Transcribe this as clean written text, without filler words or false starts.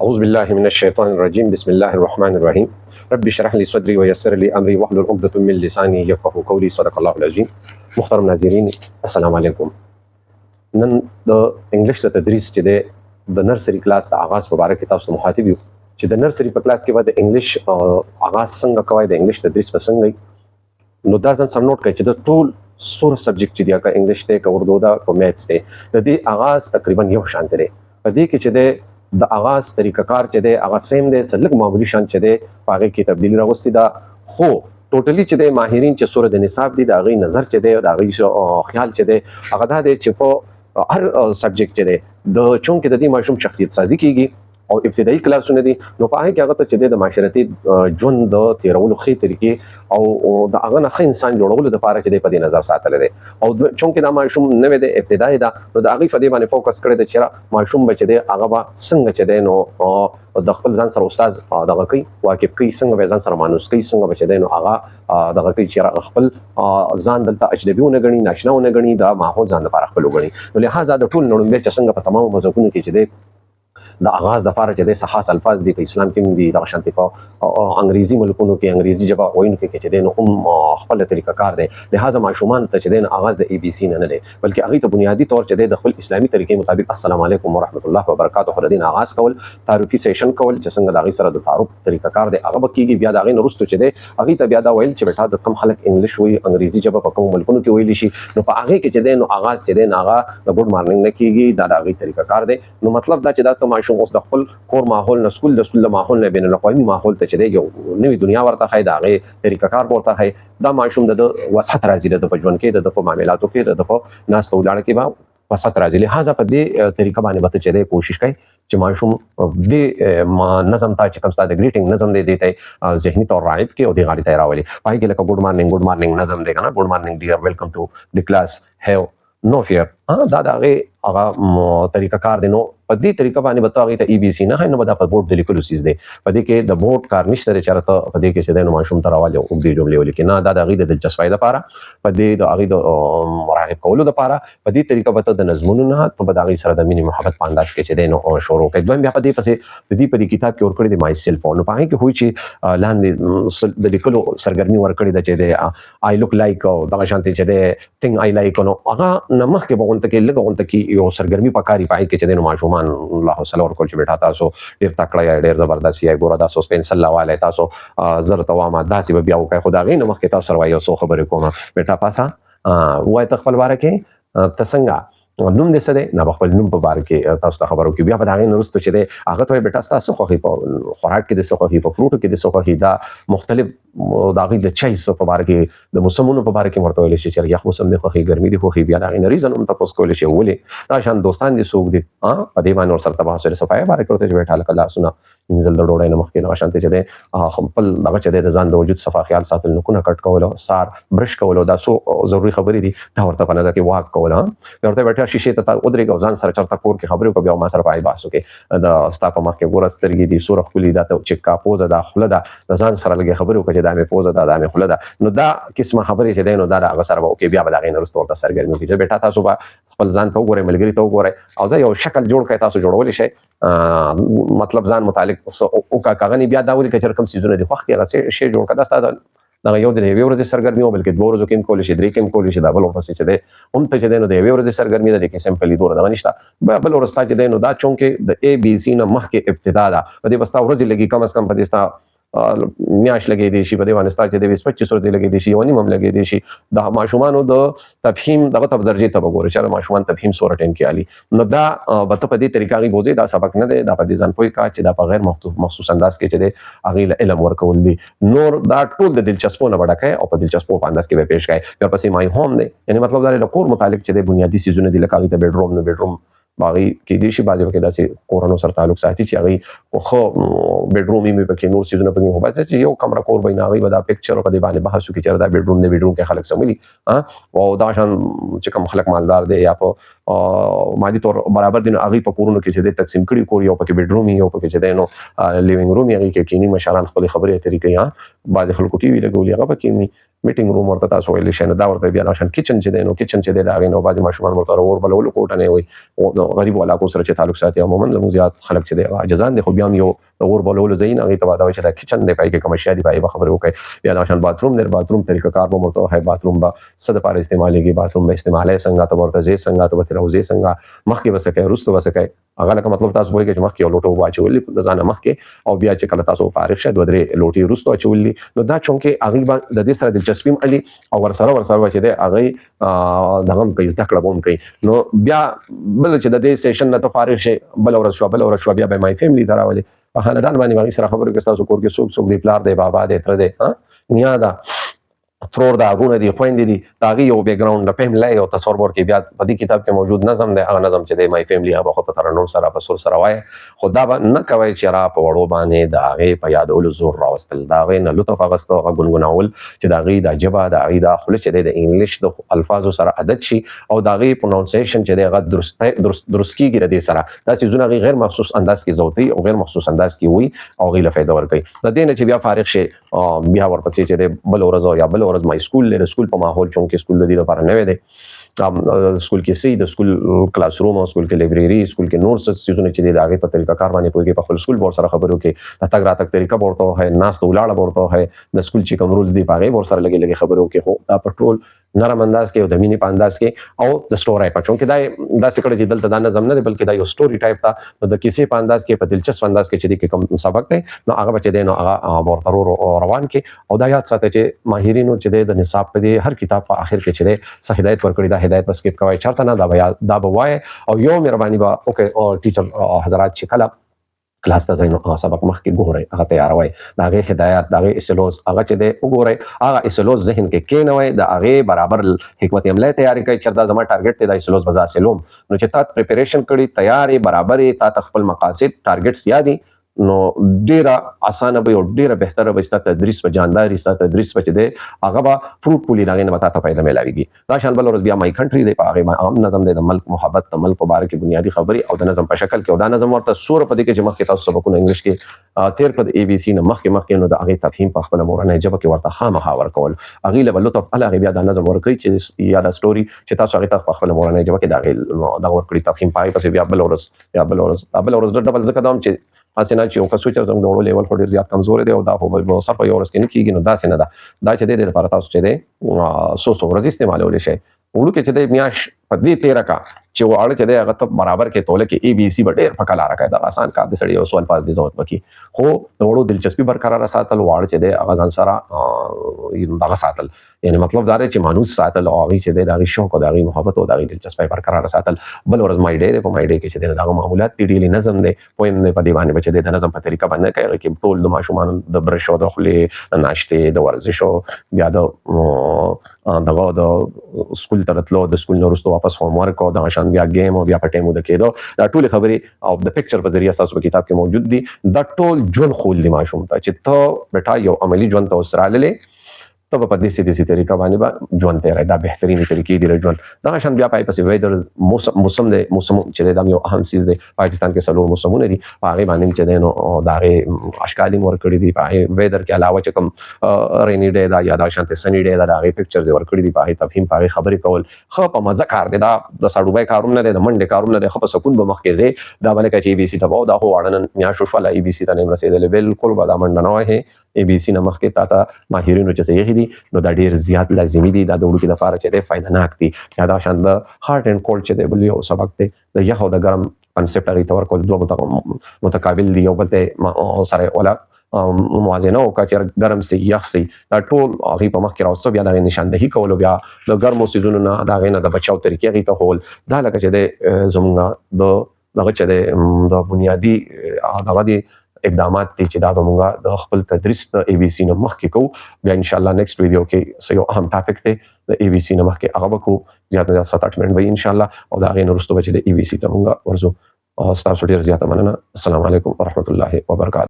أعوذ بالله من الشيطان الرجيم بسم الله الرحمن الرحيم رب اشرح لي صدري ويسر لي أمري واحلل عقدة من لساني يفقهوا قولي صدق الله العظيم. محترم ناظرین السلام علیکم. نن د انګلیش د تدریس چې د نرسری کلاس د آغاز په اړه کې تاسو مخاطب یو چې د نرسری په کلاس کې به د انګلیش آغاز څنګه کوي، د انګلیش تدریس په څنګه نو دا ځان سم نوٹ کړئ چې د ټول سور سبجیکټ چې دی کا انګلیش ته کا اردو دا کو میتھس ته د دې آغاز تقریبا یو شان دی. په دې کې چې د آغاز طریقہ کار چې دی هغه سیم دی، سلګ معمولی شان چې دی هغه کې تبدیلی راوستي دا، خو ټوټلی چې د ماهرین چې سورۃ النساء دی دا غي نظر چې دی دا غي خیال چې دی هغه دا دی چې په هر سبجیکټ چې دی د چون کې د دې ماشوم شخصیت سازي کیږي او ابتدایي کلاسونه دي نو په هغه کې هغه ته چې د معاشرتي ژوند د تیرولو خې طریقې او د هغه نه ښه انسان جوړولو لپاره چې د په دې نظر ساتل دي او چون کې دا ماشوم نوې د ابتدایي دا نو د هغه فدی باندې فوکس کړی دی چې ماشوم بچ دی هغه به څنګه چې دی نو د خپل ځان سره استاد دغه کوي واقف کوي، څنګه به ځان سره مانوس کوي، څنګه بچ دی نو هغه دغه کوي چې خپل ځان دلته اجنبیونه غني ناشناونه غني دا ماحول ځان لپاره خپل غني. نو لہذا د ټول نړۍ چې څنګه په تمام مذهبونو کې چې دی د آغاز د فارغ چې د خاص الفاظ دی په اسلام کې دي، د شانتي په انګریزي ملکونو کې انګریزي ژبه وایونکو کې چې د خپل طریقه کار دی. لہذا ماشومان ته چې د آغاز د ای بی سی نه دی بلکې هغه ته بنیادی طور چې د خپل اسلامي طریقې مطابق السلام علیکم ورحمت الله وبرکاته د آغاز کول، تعارفي سیشن کول چې څنګه د هغه سره د تعارف طریقه کار دی هغه کېږي. بیا د هغه نورستو چې دی هغه ته بیا دا ویل چې بیٹا د کم خلک انګلیش وایي انګریزي ژبه په کوم ملکونو کې ویل شي نو په هغه کې چې دی نو آغاز چې دی هغه د ګډ مارنینګ نه کېږي، دا د هغه طریقه کار دی. نو مطلب دا چې دا ته ماشوم اوس د خپل کور ماحول نه سکول د سکول ماحول نه بین الاقوامي ماحول ته چې دی یو نوې دنیا ورته خای دا غي طریقہ کار ورته خای دا ماشوم د وسط راځي د په ژوند کې د په معاملاتو کې د په ناس ته ولاړ کې با وسط راځي. لہذا په دې طریقہ باندې وته چې دی کوشش کوي چې ماشوم د نظم ته چې کوم ستاسو د گریټینګ نظم دی دیته ذهني تور راعب کې او د غاړي ته راولي پای کې لکه ګډ مارنینګ نظم دی کنه ګډ مارنینګ ډیر ویلکم ټو د کلاس هاو نو فیر دا هغه طریقہ کار دی. نو په دې طریقه باندې بتا غي ته ای بی سی نه نو دا په بورډ د لیکلو سیس دی په دې کې د بورډ کار نشته چرته په دې کې چې د ماشوم تر راوالي او د جملې ولیکي نه دا د غي د دلچسپۍ لپاره په دې د غي د مراقب کولو لپاره په دې طریقه به د نظمونو نه ته به د غي سره د مینې محبت پانداز کې چې د نو شروع کوي. دویم بیا په دې پسې د دې په کتاب کې ور کړی د مای سیلف نو په هغه کې هوی چې لاندې د لیکلو سرګرمي ور کړی د چې د آی لوک لایک او د شانتي چې د ثینګ آی لایک نو هغه نمخ کې بغونته کې لګونته کې یو سرګرمي پکاري پای کې چې د ماشومان الله سلام ورکول چې بیٹا تاسو ډیر تکړه یا ډیر زبردست یا ګوره تاسو پنسل لاواله تاسو زر توامه داسې به بیا وکای خدا غي نو مخکې تاسو سره یو څو خبرې کوم بیٹا پاسا وای ته خپل باره کې ته څنګه نوم دې څه دی نه خپل نوم په باره کې تاسو ته خبرو کې بیا په دغه نورستو چې دی هغه ته بیٹا تاسو خو په خوراک کې د څه خو په فروټو کې د څه خو دا مختلف داغي د چای څه په باره کې د موسمونو په باره کې مرته ویل شي چې یخ موسم دی خو ګرمي دی خو بیا دا غي ریزن هم تاسو کول شي ولې دا شان دوستان دي سوق دي په دې باندې ور سره تبع سره صفای باره کې ورته بیٹا لکه الله سنا انزل د ډوړې نه مخکې دا شانته چې دی خپل دغه چې د ځان د وجود صفا خیال ساتل نو کنه کټ کول سار برش کول دا سو ضروري خبرې دي دا ورته په نظر کې واک کول ورته بیٹا شیشه ته ودرېږه ځان سره چرته کور کې خبرې کو بیا ما سره پای باسو کې دا ستا په مخ کې ګورسترګي دي سورخ کلی دا ته چې کا پوزه دا خپل دا ځان سره لګي خبرې کو چې دا مې پوزه دا خله ده نو دا قسمه خبرې چې دینو دا هغه سره وکي بیا بل هغه نرسته ورته سرګرمي کوي چې بیٹا تاسو به خپل ځان ته وګورئ ملګری ته وګورئ او زه یو شکل جوړ کړئ تاسو جوړول شي مطلب ځان متعلق او کا کاغنی بیا دا ولي چې کوم سيزونه دي وخت هغه شی جوړ کړه ستاسو دا یو د یو ورځې سرګرمي او بلکې 2 ورځې کې کول شي 3 کې کول شي دا بل ورځ چې ده هم ته چې ده نو د یو ورځې سرګرمي ده کې سمپلی دوره دا نشته بل ورځ ته چې ده نو دا چونکه د ای بی سی نه مخکې ابتدا ده په دې بستا ورځې لګي کم از کم په دې ستا میاش لګي دي شي په دې باندې ستاسو د 25 ورځې لګي دي شي ونی مم لګي دي شي د ماشومانو د تفهیم دغه تب درجه ته وګورئ چې ماشومان تفهیم سور ټیم کې علي نو دا به په دې طریقې بوزي دا سبق نه دی دا په دې ځان پوي کا چې دا په غیر مخصوص انداز کې چې دی اغه علم ورکول دي نور دا ټول د دلچسپونه وړکای او په دلچسپو په انداز کې به پیش کړي بیا پسې مای هوم دی یعنی مطلب دا له کور متعلق چې د بنیادی سيزونه دي لکه د بیډروم نه بیډروم باغی کې دي شي بعضی وخت داسې کورونو سره تعلق ساتي چې هغه خو بیډروم یې په کې نور سيزونه پکې هو بس چې یو کمره کور بینه هغه ودا پکچر په دې باندې بحث وکړي چې دا بیډروم نه بیډروم کې خلک سمولي او دا شان چې کوم خلک مالدار دي یا په مادي طور برابر دي هغه په کورونو کې چې د تقسیم کړي کور یو پکې بیډروم یو پکې چې د نو لیوینګ روم یې کې کینی مشران خپل خبرې طریقې بعض خلکو ټي وی لګولي هغه پکې میټینګ روم ورته تاسو ویل شي، نو دا ورته بیا شان کچن چې دی، نو کچن چې دی دا غي نو باندې ماشومان ورته اور بلول کوټه نه وي، او غریب علاقو سره چې تعلق ساتي عموما له زیات خلک چې دی عاجزان دي، خو بیا یو اور بلول زین هغه ته دا چې دا کچن دی پای کې کوم شي دی پای خبرو کوي. بیا شان باتروم نه باتروم طریقه کار به مرته هي باتروم با صد پر استعمالېږي، باتروم به استعمالای څنګه ته ورته زی څنګه ته وته روزي څنګه مخکې وسکه رستو وسکه هغه لکه مطلب تاسو وایي چې مخکې لوټو واچولې د ځانه مخکې او بیا چې کله تاسو فارغ شې دوه درې لوټي رستو اچولې، نو دا چونکې هغه د دې سره دلچسپي علي او ورسره چې دی هغه دغه کوي زده کړه کوم کوي. نو بیا بل چې د دې سیشن نه ته فارغ شې بل ورځ شو بیا به مای فیملی دراولي په خاندان باندې باندې سره خبرو کې تاسو کور کې څوک دی پلار دی بابا دی تر دی نیا دا ترور دا غونه دي خويندې دي داغي یو بیک گراوند د فهم لای او تصور ورکې بیا په دې کتاب کې موجود نظم دی، هغه نظم چې دی مای فیملی هغه په ترنم سره په سر سره وای خدا به نه کوي چې را په وړو باندې داغه په یادولو زور راوستل، داغه نه لطف غستو غنغناول چې داغي د جبا داغي د خل چې دی د انګلیش د الفاظو سره عادت شي او داغي پرونونسیشن چې دی غ درست کیږي د دې سره دا چې زونه غیر مخصوص انداز کې زوتی او غیر مخصوص انداز کې وي او غي له فائدہ ورکړي. د دې نه چې بیا فارغ شي بیا ورپسې چې دی بل ورځ یا بل ورځ مای سکول له سکول په ماحول چونکه سکول د دې لپاره نه وي دی سکول کې سي د سکول کلاس روم او سکول کې لایبرری سکول کې نور څه چیزونه چې د هغه په طریقه کار باندې کوي په خپل سکول ور سره خبرو کې د تګ راتګ طریقه ورته هي ناس ته ولاړه ورته هي د سکول چې کوم رولز دی پاغه ور سره لګي خبرو کې خو دا پټرول نرم انداز کې او د مینی په انداز کې او د سټوري په چونکه دا سکړه چې دلته دا نظم نه دی بلکې دا یو سټوري ټایپ تا د کیسې په انداز کې په دلچسپ انداز کې چې د کوم سبق دی نو هغه بچی دی نو هغه ورته روان کې او دا یاد ساتي چې ماهرینو چې د نصاب په هر کتاب په اخر کې چې دی صحیح هدایت ورکړي دا هدایت بس کې کوي چرته نه دا بوای او یو مهرباني با اوکے او ټیچر حضرات چې کله کلاس ته ځینو سبق مخ کې ګوري هغه تیاروي دا غي هدایت دا غي اسلوز هغه چې دی وګوري هغه اسلوز ذهن کې کینوي دا هغه برابر حکمت عمله تیاری کوي چې دا زما ټارګټ ته دا اسلوز بزا سلوم نو چې تا پریپریشن کړي تیاری برابرې تا خپل مقاصد ټارګټس یادي نو ډیره اسانه به او ډیره بهتره به ست تدریس په جانداري ست تدریس په دی هغه به فروټفولي راغی نه وتا پیدا ملاويږي دا شان بل ورځ بیا مای کنټری دی په هغه عام نظم دی د ملک محبت د ملک مبارک بنیادی خبري او د نظم په شکل کې او دا نظم ورته سور په دې کې چې مخکې تاسو سبقونه انګلیش کې تیر په اي بي سي نه مخکې نو د هغه تفهیم په خپل مورنه جبه کې ورته خامخا ورکول هغه له لطف الله بیا دا نظم ورکوي چې یا دا ستوري چې تاسو هغه په خپل مورنه جبه کې دا ورکړي تفهیم پای پس بیا بل ورځ ډبل ځکه دا چې اسنه چې یو کسو چې زموږ د وړو لیول خو ډیر زیات کمزور دی او دا خو به صرف یو ورځ کې نه کیږي نو دا څنګه دا چې د لپاره تاسو چې دی سو ورځ استعمالول شي وړو کې چې د میاش په دې 13 کا چې واړه چې دی هغه ته برابر کې توله کې اي بي سي ډیر په کلا راکای دا آسان کار دی سړی او سوال پاس دي ضرورت پکې خو د وړو دلچسپي برقرار ساتل واړه چې دی هغه ځان سره دغه ساتل یعنی مطلب دا دی چې مانوس ساتل او هغه چې دی د شوق او د محبت او د دلچسپي برقرار ساتل بل ورځ مای ډے په مای ډے کې چې دی دغه معمولات ډیلی نظم دی پویم نه په دی باندې بچ دی د نظم په طریقه باندې کوي کې ټول د ماشومان د برش او د خلې د ناشته د ورزش او بیا دغه د سکول ترتلو د سکول نورستو واپس هوم ورک او د شان بیا گیم او بیا په ټیمو د کېدو دا ټول خبرې او د پکچر په ذریعہ تاسو په کتاب کې موجود دي دا ټول جون خول دی ماشوم ته چې ته بیٹا یو عملی ژوند ته وسراللې ته په دې سيدي طریقه باندې با ژوند ته دا بهترینی طریقې دی ژوند دا شان بیا پای پسې ویدر موسم چې دا یو اهم چیز دی پاکستان کې څلور موسمونه دي هغه باندې چې نو دا اشکالي مور کړی دي په ویدر کې علاوه چې کوم رینی ډے دا یا دا شانته سنی ډے دا هغه پکچرز ور کړی دي په تفهیم په خبرې کول خو په مزه کار دی دا د سړوبای کارونه دي د منډه کارونه دي خو په سکون به مخ کې زی دا باندې چې بي سي ته دا هو اړنن میا شو فل اي بي سي ته نه رسیدل بالکل به دا منډه نه وه اي بي سي نه مخ کې تا ماهرینو چې صحیح دي نو دا ډیر زیات لازمي دي دا د وړو کې د فار چې د فائدہ ناک دي یا دا شان د هارت اند کولډ چې د بل یو سبق دی د یخ او د ګرم کنسپټ لري تور کول دوه متقابل دي یو بل ته سره ولا موازنه او چې ګرم سي یخ سي دا ټول هغه په مخ کې راوستو بیا د نشاندهي کول بیا د ګرمو سيزونو نه دا غینه د بچاو طریقې غي ته هول دا لکه چې د زمونږ دغه چې د بنیادی دغه دي اقدامات دي چې دا موږ د خپل تدریس د اي بي سي نه مخکې کوو بیا ان شاء الله نیکسټ ویډیو کې یو اهم ټاپک دی د اي بي سي نه مخکې هغه وکړو زیات نه 7-8 منټ وي ان شاء الله او دا غي نورستو چې د اي بي سي ته موږ ورزو او تاسو ډیر زیات مننه السلام علیکم ورحمت الله وبرکاته